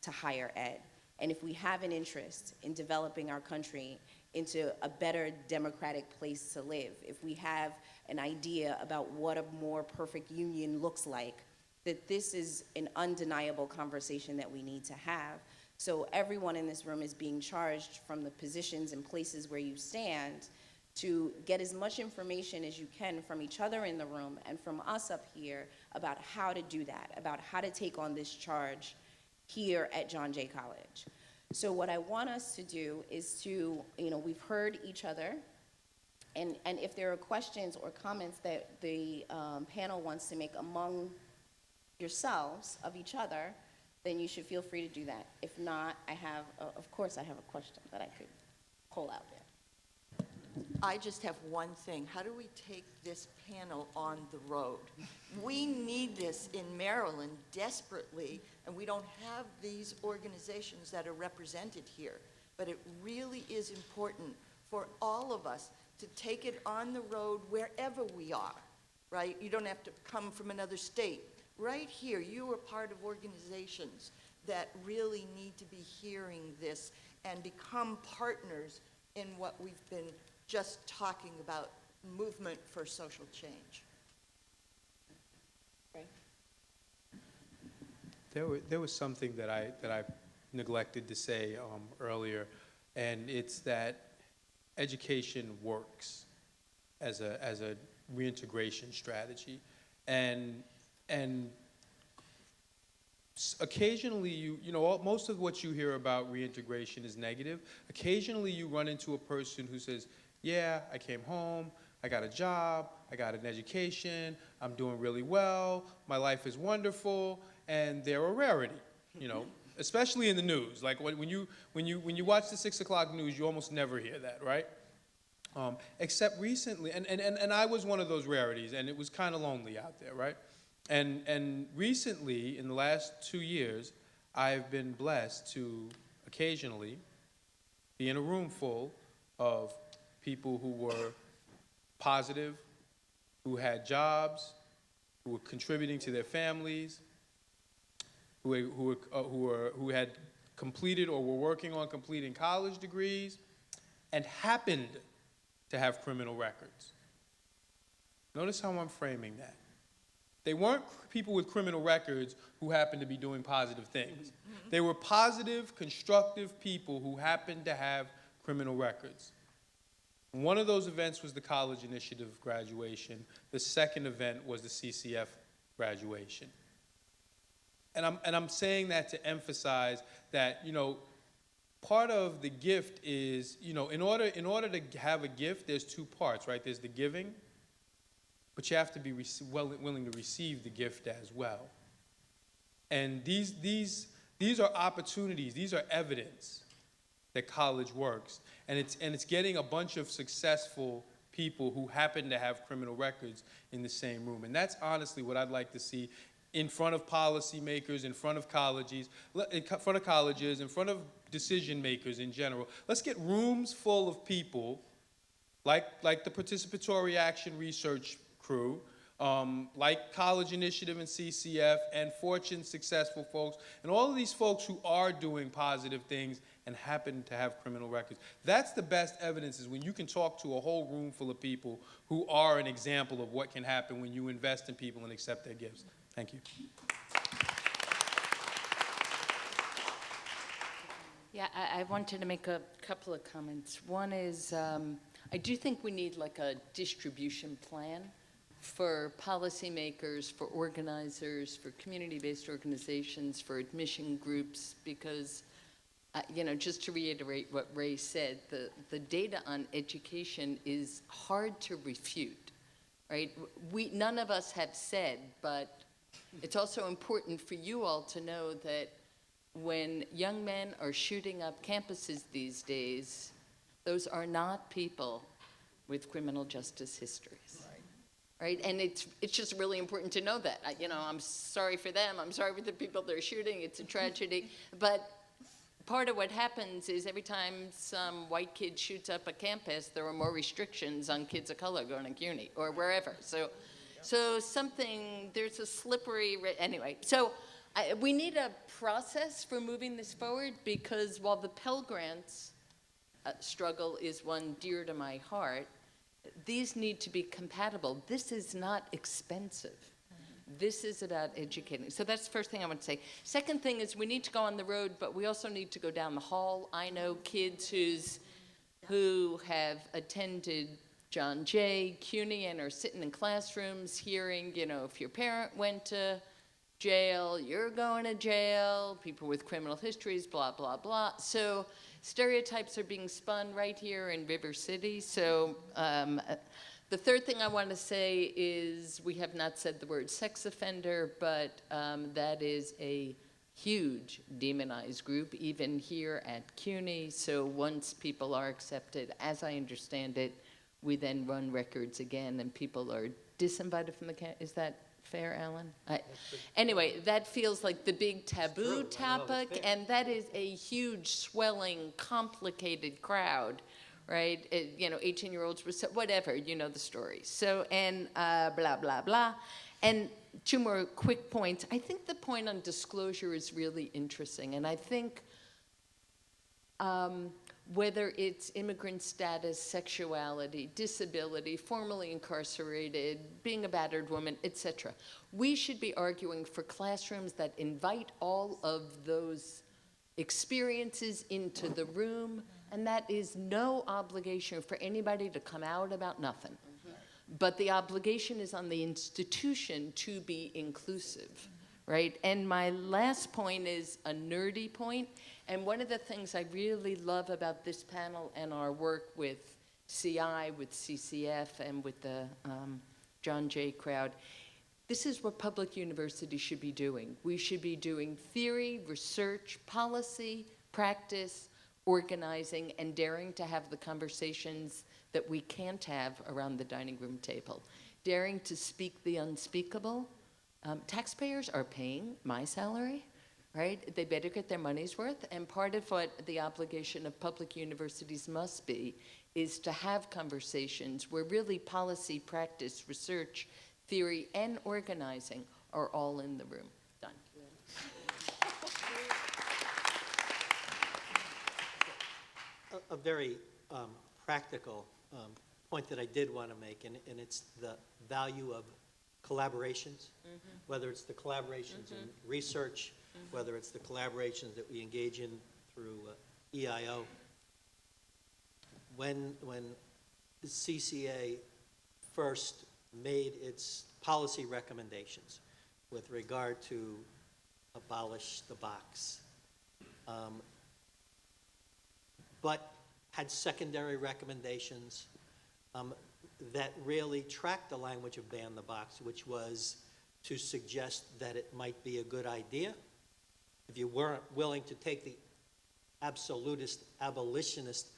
to higher ed. And if we have an interest in developing our country into a better democratic place to live, if we have an idea about what a more perfect union looks like, that this is an undeniable conversation that we need to have. So everyone in this room is being charged from the positions and places where you stand to get as much information as you can from each other in the room and from us up here about how to do that, about how to take on this charge here at John Jay College. So what I want us to do is to, we've heard each other, and if there are questions or comments that the panel wants to make among yourselves of each other, then you should feel free to do that. If not, of course I have a question that I could pull out there. I just have one thing. How do we take this panel on the road? We need this in Maryland desperately, and we don't have these organizations that are represented here. But it really is important for all of us to take it on the road wherever we are, right? You don't have to come from another state. Right here, you are part of organizations that really need to be hearing this and become partners in what we've been just talking about, movement for social change. Right. There was something that I neglected to say earlier, and it's that education works as a reintegration strategy, and occasionally most of what you hear about reintegration is negative. Occasionally you run into a person who says, yeah, I came home, I got a job, I got an education, I'm doing really well, my life is wonderful, and they're a rarity, especially in the news. Like when you watch the 6 o'clock news, you almost never hear that, right? Except recently, and I was one of those rarities, and it was kind of lonely out there, right? And recently, in the last 2 years, I've been blessed to occasionally be in a room full of people who were positive, who had jobs, who were contributing to their families, who had completed or were working on completing college degrees, and happened to have criminal records. Notice how I'm framing that. They weren't people with criminal records who happened to be doing positive things. They were positive, constructive people who happened to have criminal records. One of those events was the College Initiative graduation. The second event was the CCF graduation. And I'm saying that to emphasize that, part of the gift is, in order to have a gift, there's two parts, right? There's the giving, but you have to be willing to receive the gift as well. And these are opportunities, these are evidence that college works. And it's getting a bunch of successful people who happen to have criminal records in the same room. And that's honestly what I'd like to see in front of policymakers, in front of colleges, in front of decision makers in general. Let's get rooms full of people like the Participatory Action Research crew, like College Initiative and CCF, and Fortune successful folks, and all of these folks who are doing positive things and happen to have criminal records. That's the best evidence, is when you can talk to a whole room full of people who are an example of what can happen when you invest in people and accept their gifts. Thank you. Yeah, I wanted to make a couple of comments. One is, I do think we need like a distribution plan for policymakers, for organizers, for community-based organizations, for admission groups, because just to reiterate what Ray said, the data on education is hard to refute, right? None of us have said, but it's also important for you all to know that when young men are shooting up campuses these days, those are not people with criminal justice histories. Right? And it's just really important to know that. I'm sorry for them. I'm sorry for the people they're shooting. It's a tragedy. But part of what happens is every time some white kid shoots up a campus, there are more restrictions on kids of color going to CUNY or wherever. So there's a slippery, anyway. So We need a process for moving this forward, because while the Pell Grants struggle is one dear to my heart, these need to be compatible. This is not expensive. This is about educating. So that's the first thing I want to say. Second thing is we need to go on the road, but we also need to go down the hall. I know kids who have attended John Jay, CUNY, and are sitting in classrooms hearing, you know, if your parent went to jail, you're going to jail, people with criminal histories, blah, blah, blah. So stereotypes are being spun right here in River City. So the third thing I want to say is we have not said the word sex offender, but that is a huge demonized group, even here at CUNY. So once people are accepted, as I understand it, we then run records again, and people are disinvited from the camp. Is that fair, Alan? Anyway, that feels like the big taboo topic, and that is a huge, swelling, complicated crowd, right? You know, 18-year-olds were so, whatever, you know the story. So, and blah, blah, blah. And two more quick points. I think the point on disclosure is really interesting, and I think whether it's immigrant status, sexuality, disability, formerly incarcerated, being a battered woman, etc. We should be arguing for classrooms that invite all of those experiences into the room, and that is no obligation for anybody to come out about nothing. But the obligation is on the institution to be inclusive, right? And my last point is a nerdy point. And one of the things I really love about this panel and our work with CI, with CCF, and with the John Jay crowd, this is what public universities should be doing. We should be doing theory, research, policy, practice, organizing, and daring to have the conversations that we can't have around the dining room table. Daring to speak the unspeakable. Taxpayers are paying my salary, right? They better get their money's worth. And part of what the obligation of public universities must be is to have conversations where really policy, practice, research, theory, and organizing are all in the room. Done. A very practical point that I did want to make, and it's the value of collaborations, whether it's the collaborations in research, whether it's the collaborations that we engage in through EIO. When CCA first made its policy recommendations with regard to abolish the box, but had secondary recommendations that really tracked the language of ban the box, which was to suggest that it might be a good idea, if you weren't willing to take the absolutist, abolitionist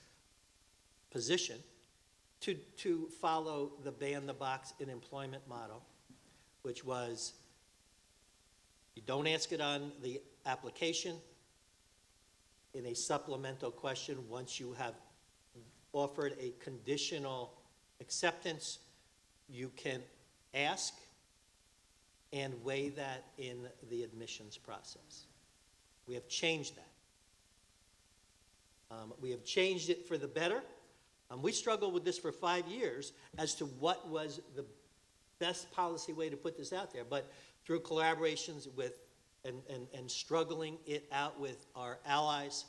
position, to follow the ban the box in employment model, which was you don't ask it on the application. In a supplemental question, once you have offered a conditional acceptance, you can ask and weigh that in the admissions process. We have changed that. We have changed it for the better. We struggled with this for 5 years as to what was the best policy way to put this out there. But through collaborations with and struggling it out with our allies,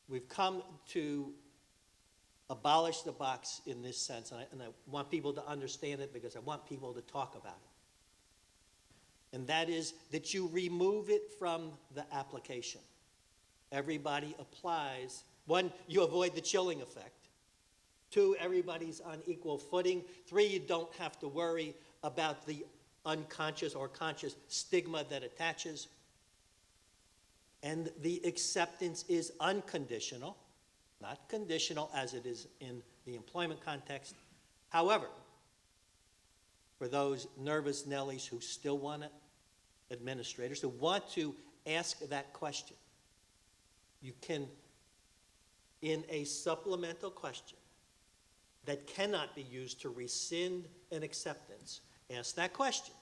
we've come to abolish the box in this sense. And I want people to understand it because I want people to talk about it. And that is that you remove it from the application. Everybody applies. 1, you avoid the chilling effect. 2, everybody's on equal footing. 3, you don't have to worry about the unconscious or conscious stigma that attaches. And the acceptance is unconditional, not conditional as it is in the employment context. However, for those nervous Nellies who still want it, administrators who want to ask that question, you can, in a supplemental question that cannot be used to rescind an acceptance, ask that question.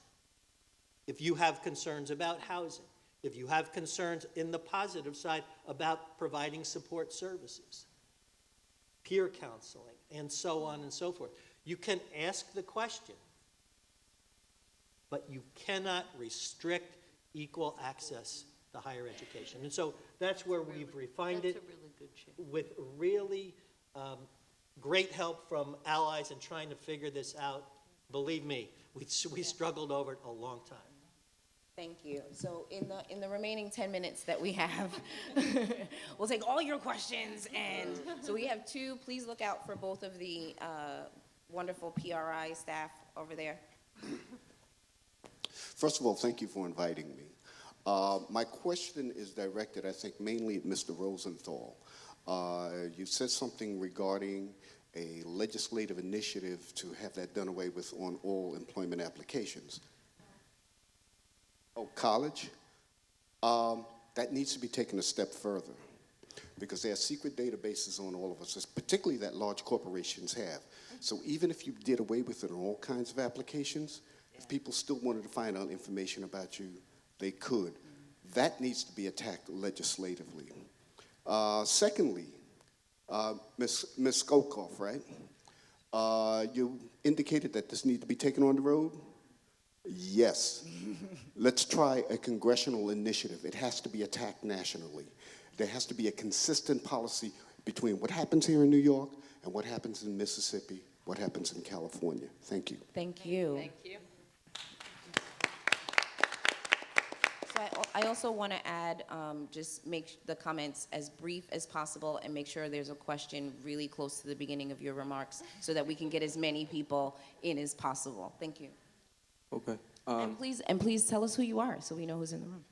If you have concerns about housing, if you have concerns in the positive side about providing support services, peer counseling, and so on and so forth, you can ask the question, but you cannot restrict equal access to higher education. And so that's where we've refined it That's a really good change. with really great help from allies in trying to figure this out. Believe me, we struggled over it a long time. Thank you. So in the remaining 10 minutes that we have, we'll take all your questions. And so we have two. Please look out for both of the wonderful PRI staff over there. First of all, thank you for inviting me. My question is directed, I think, mainly at Mr. Rosenthal. You said something regarding a legislative initiative to have that done away with on all employment applications. Oh, college? That needs to be taken a step further because there are secret databases on all of us, particularly that large corporations have. So even if you did away with it on all kinds of applications, if people still wanted to find out information about you, they could. That needs to be attacked legislatively. Secondly, Ms. Skokoff, right? You indicated that this needs to be taken on the road? Yes. Let's try a congressional initiative. It has to be attacked nationally. There has to be a consistent policy between what happens here in New York and what happens in Mississippi, what happens in California. Thank you. Thank you. Thank you. So I also want to add, just make the comments as brief as possible and make sure there's a question really close to the beginning of your remarks so that we can get as many people in as possible. Thank you. Okay. And please tell us who you are so we know who's in the room.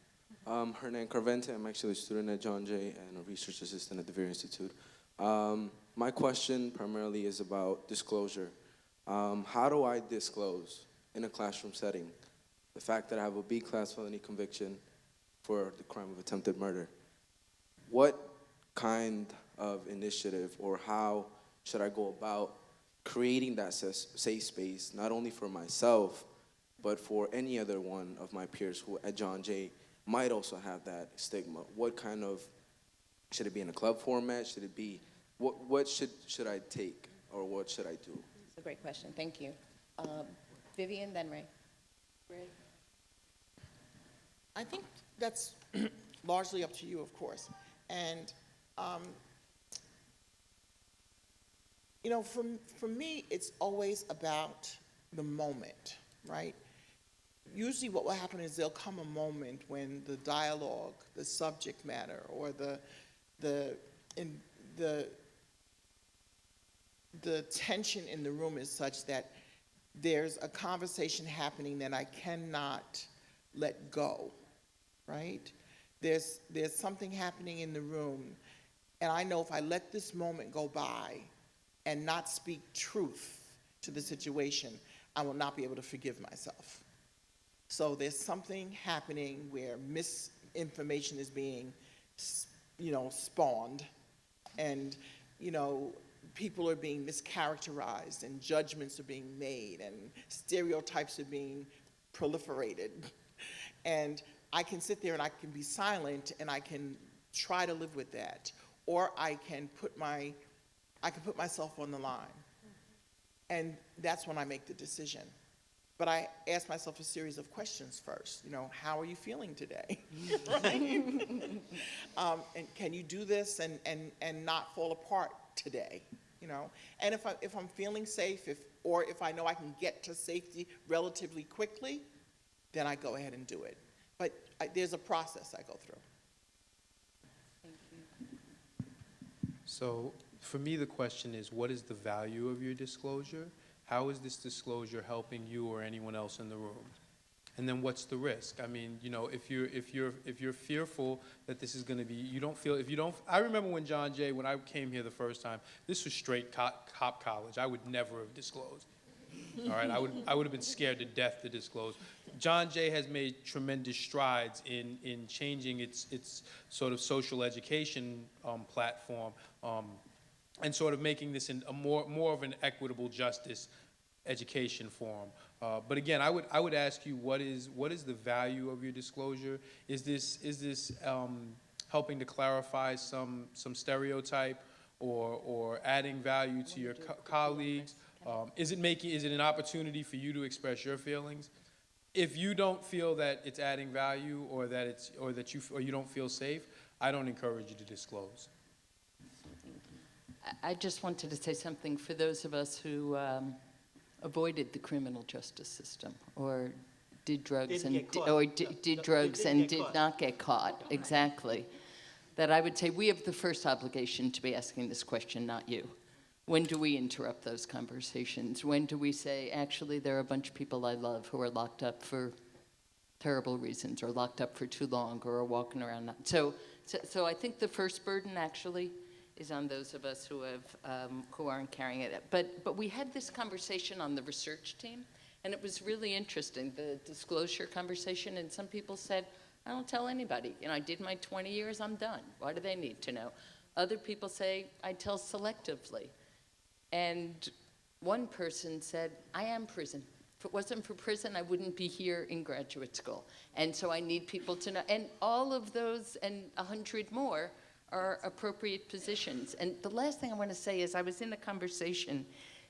Hernan Carvente. I'm actually a student at John Jay and a research assistant at the Vera Institute. My question primarily is about disclosure. How do I disclose in a classroom setting the fact that I have a B-class felony conviction for the crime of attempted murder? What kind of initiative or how should I go about creating that safe space, not only for myself, but for any other one of my peers who at John Jay might also have that stigma? What kind of, should it be in a club format? Should it be, what should I take or what should I do? It's a great question. Thank you. Vivian, then Ray. Ray? I think that's largely up to you, of course. And, you know, for me, it's always about the moment, right? Usually what will happen is there'll come a moment when the dialogue, the subject matter, or the tension in the room is such that there's a conversation happening that I cannot let go, right? There's something happening in the room, and I know if I let this moment go by and not speak truth to the situation, I will not be able to forgive myself. So there's something happening where misinformation is being, you know, spawned, and, you know, people are being mischaracterized, and judgments are being made, and stereotypes are being proliferated. And I can sit there and I can be silent and I can try to live with that, or I can put myself on the line. And that's when I make the decision. But I ask myself a series of questions first. You know, how are you feeling today? Right? And can you do this and not fall apart today? You know, and if I'm feeling safe, or if I know I can get to safety relatively quickly, then I go ahead and do it. But there's a process I go through. Thank you. So for me, the question is, what is the value of your disclosure? How is this disclosure helping you or anyone else in the room? And then what's the risk? I mean, you know, if you're fearful that this is going to be, I remember when John Jay, when I came here the first time, this was straight cop college. I would never have disclosed. All right, I would have been scared to death to disclose. John Jay has made tremendous strides in changing its sort of social education platform, and sort of making this a more of an equitable justice education forum. But again, I would ask you, what is the value of your disclosure? Is this helping to clarify some stereotype, or adding value to your colleagues? Is it an opportunity for you to express your feelings? If you don't feel that it's adding value, or that you don't feel safe, I don't encourage you to disclose. I just wanted to say something for those of us who avoided the criminal justice system, or did drugs Didn't get caught. or No, did they drugs didn't and get did caught. not get caught. Exactly. That I would say we have the first obligation to be asking this question, not you. When do we interrupt those conversations? When do we say, actually, there are a bunch of people I love who are locked up for terrible reasons, or locked up for too long, or are walking around not. So I think the first burden actually is on those of us who aren't carrying it. But we had this conversation on the research team, and it was really interesting, the disclosure conversation. And some people said, I don't tell anybody. I did my 20 years, I'm done. Why do they need to know? Other people say, I tell selectively. And one person said, I am prison. If it wasn't for prison, I wouldn't be here in graduate school. And so I need people to know. And all of those and 100 more are appropriate positions. And the last thing I want to say is I was in a conversation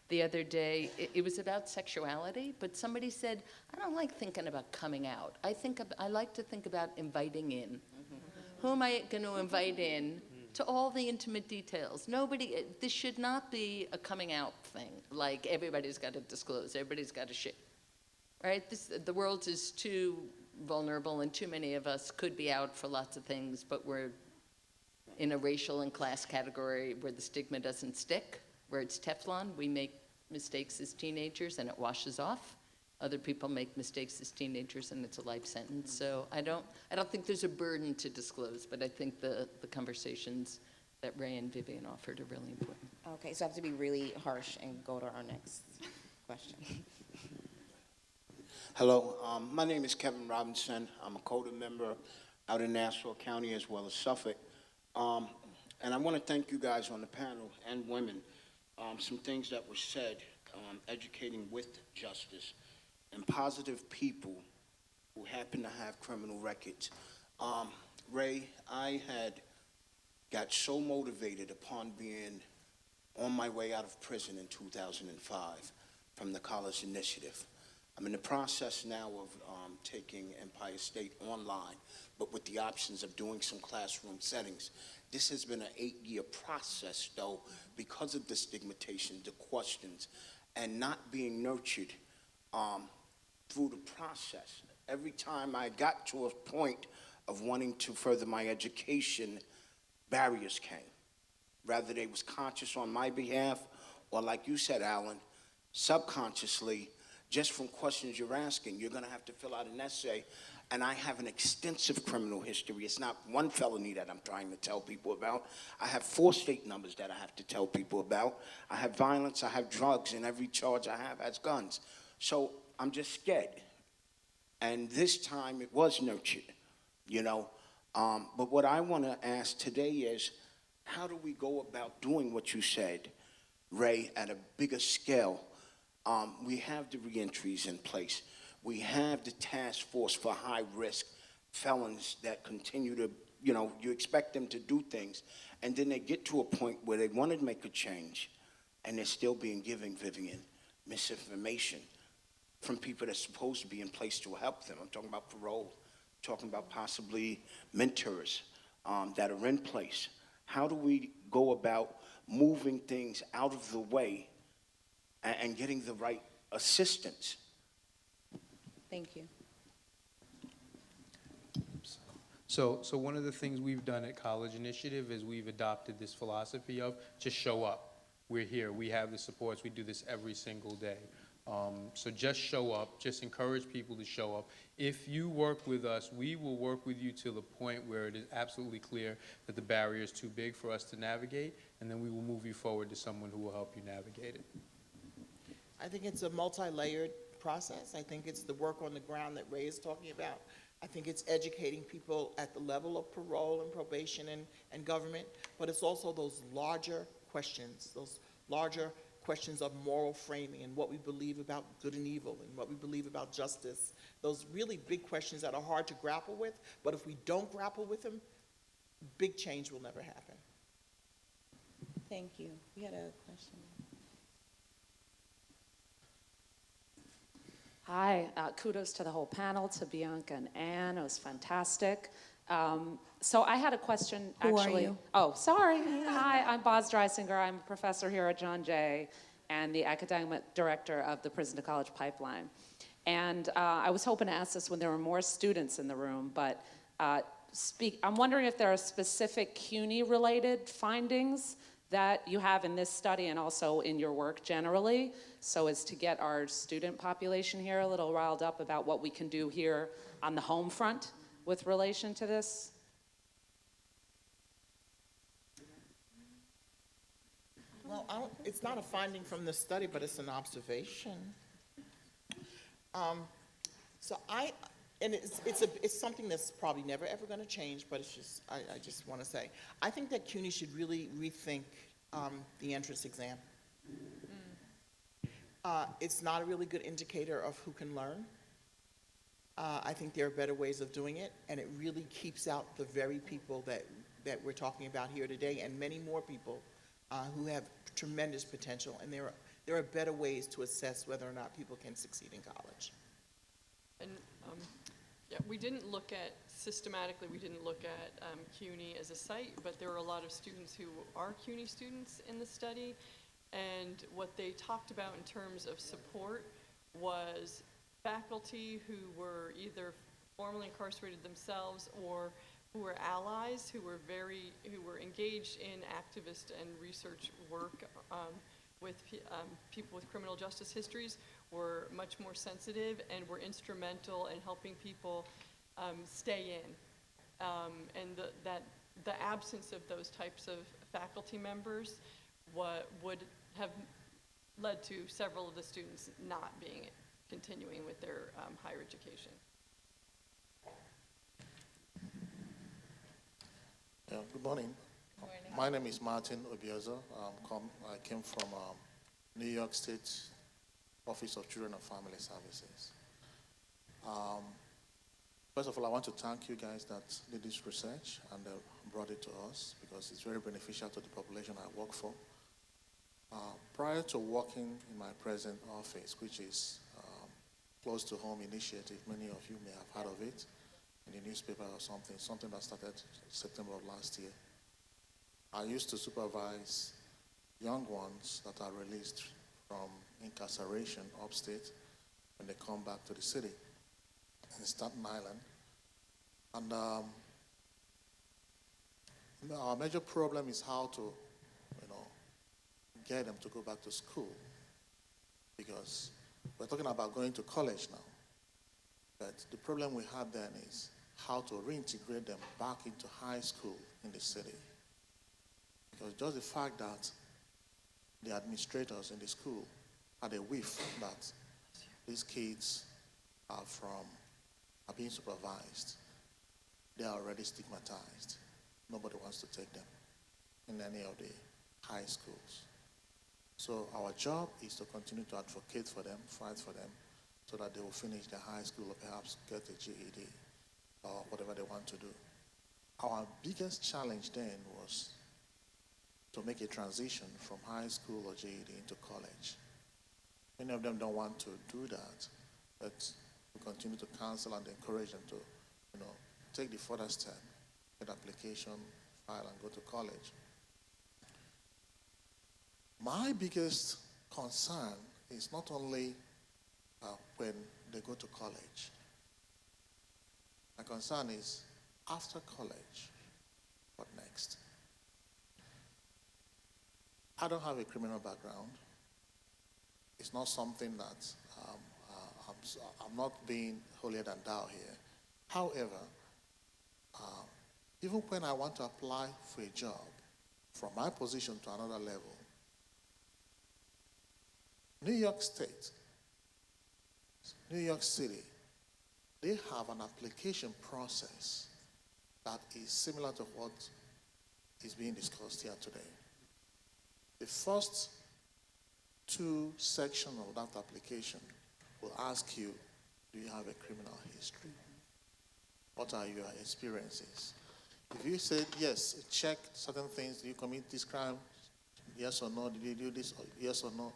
the other day. It was about sexuality, but somebody said, I don't like thinking about coming out. I like to think about inviting in. Who am I going to invite in to all the intimate details? This should not be a coming out thing, like everybody's got to disclose, everybody's got to share, right? The world is too vulnerable, and too many of us could be out for lots of things, but we're in a racial and class category where the stigma doesn't stick, where it's Teflon. We make mistakes as teenagers and it washes off. Other people make mistakes as teenagers and it's a life sentence. So I don't think there's a burden to disclose, but I think the conversations that Ray and Vivian offered are really important. Okay, so I have to be really harsh and go to our next question. Hello, my name is Kevin Robinson. I'm a CODA member out in Nassau County as well as Suffolk. And I want to thank you guys on the panel and women. Some things that were said, educating with justice, and positive people who happen to have criminal records. Ray, I had got so motivated upon being on my way out of prison in 2005 from the College Initiative. I'm in the process now of taking Empire State online, but with the options of doing some classroom settings. This has been an 8-year process, though, because of the stigmatization, the questions, and not being nurtured through the process. Every time I got to a point of wanting to further my education, barriers came. Rather they was conscious on my behalf, or like you said, Alan, subconsciously, just from questions you're asking, you're gonna have to fill out an essay. And I have an extensive criminal history. It's not one felony that I'm trying to tell people about. I have 4 state numbers that I have to tell people about. I have violence, I have drugs, and every charge I have has guns. So I'm just scared. And this time it was nurtured, But what I want to ask today is, how do we go about doing what you said, Ray, at a bigger scale? We have the reentries in place. We have the task force for high-risk felons that continue to, you expect them to do things, and then they get to a point where they want to make a change, and they're still being given, Vivian, misinformation from people that's supposed to be in place to help them. I'm talking about parole, talking about possibly mentors that are in place. How do we go about moving things out of the way and getting the right assistance? Thank you. So one of the things we've done at College Initiative is we've adopted this philosophy of just show up. We're here, we have the supports, we do this every single day. So just show up, just encourage people to show up. If you work with us, we will work with you to the point where it is absolutely clear that the barrier is too big for us to navigate, and then we will move you forward to someone who will help you navigate it. I think it's a multi-layered process. I think it's the work on the ground that Ray is talking about. I think it's educating people at the level of parole and probation and government, but it's also those larger questions questions of moral framing and what we believe about good and evil and what we believe about justice. Those really big questions that are hard to grapple with, but if we don't grapple with them, big change will never happen. Thank you. We had a question. Hi, kudos to the whole panel, to Bianca and Anne. It was fantastic. So I had a question, Who are actually. you? Oh, sorry. Hi, I'm Boz Dreisinger. I'm a professor here at John Jay and the academic director of the Prison to College Pipeline. And I was hoping to ask this when there were more students in the room, but I'm wondering if there are specific CUNY-related findings that you have in this study and also in your work generally, so as to get our student population here a little riled up about what we can do here on the home front with relation to this? Well, it's not a finding from the study, but it's an observation. It's something that's probably never ever going to change, but it's just, I just want to say, I think that CUNY should really rethink the entrance exam. It's not a really good indicator of who can learn. I think there are better ways of doing it, and it really keeps out the very people that we're talking about here today, and many more people who have tremendous potential, and there are better ways to assess whether or not people can succeed in college. And yeah, we didn't look at, systematically, we didn't look at CUNY as a site, but there were a lot of students who are CUNY students in the study, and what they talked about in terms of support was faculty who were either formerly incarcerated themselves or who were allies, who were engaged in activist and research work with people with criminal justice histories, were much more sensitive and were instrumental in helping people stay in. And the absence of those types of faculty members would have led to several of the students not continuing with their higher education. Yeah, good morning. My name is Martin Obiozo. I came from New York State Office of Children and Family Services. First of all, I want to thank you guys that did this research and brought it to us, because it's very beneficial to the population I work for. Prior to working in my present office, which is Close to Home Initiative, many of you may have heard of it in the newspaper or something that started September of last year. I used to supervise young ones that are released from incarceration upstate when they come back to the city in Staten Island. And our major problem is how to, get them to go back to school, because we're talking about going to college now. But the problem we have then is how to reintegrate them back into high school in the city. Because just the fact that the administrators in the school had a whiff that these kids are being supervised, they are already stigmatized. Nobody wants to take them in any of the high schools. So our job is to continue to advocate for them, fight for them, so that they will finish their high school or perhaps get a GED or whatever they want to do. Our biggest challenge then was to make a transition from high school or GED into college. Many of them don't want to do that, but we continue to counsel and encourage them to, take the further step, get application, file, and go to college. My biggest concern is not only when they go to college. My concern is after college, what next? I don't have a criminal background. It's not something that I'm not being holier than thou here. However, even when I want to apply for a job from my position to another level, New York State, New York City, they have an application process that is similar to what is being discussed here today. The first 2 section of that application will ask you, do you have a criminal history? What are your experiences? If you said yes, check certain things, do you commit this crime? Yes or no? Did you do this? Yes or no?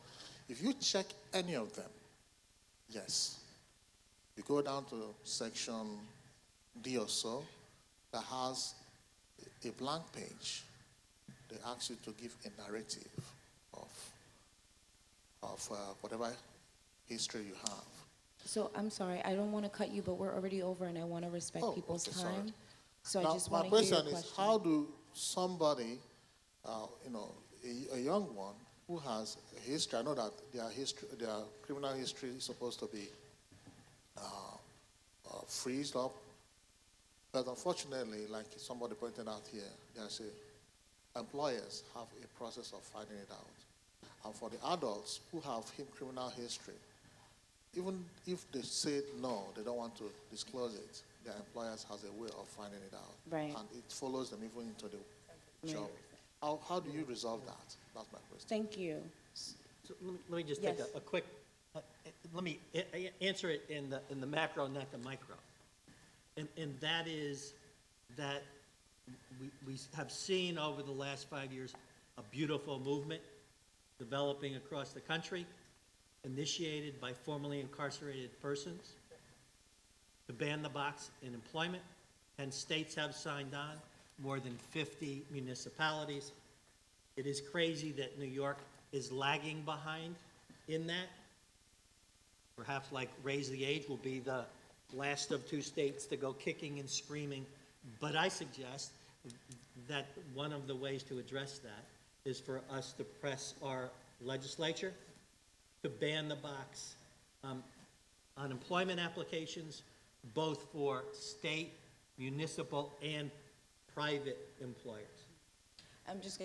If you check any of them, yes. You go down to section D or so, that has a blank page. They ask you to give a narrative of whatever history you have. So I'm sorry, I don't want to cut you, but we're already over and I want to respect people's okay, sorry. time. So I Now, just my want to hear your question question. is, how do somebody, a young one who has a history, I know that their criminal history is supposed to be freezed up, but unfortunately, like somebody pointed out here, employers have a process of finding it out. And for the adults who have criminal history, even if they say no, they don't want to disclose it, their employers has a way of finding it out. Right. And it follows them even into the job. How do you resolve that? That's my question. Thank you. So let me just take Yes. a quick, let me answer it in the macro, not the micro. And that is that we have seen over the last 5 years a beautiful movement developing across the country, initiated by formerly incarcerated persons, to ban the box in employment. 10 states have signed on, more than 50 municipalities. It is crazy that New York is lagging behind in that. Perhaps like raise the age will be the last of 2 states to go kicking and screaming. But I suggest that one of the ways to address that is for us to press our legislature to ban the box on employment applications, both for state, municipal, and private employers. I'm just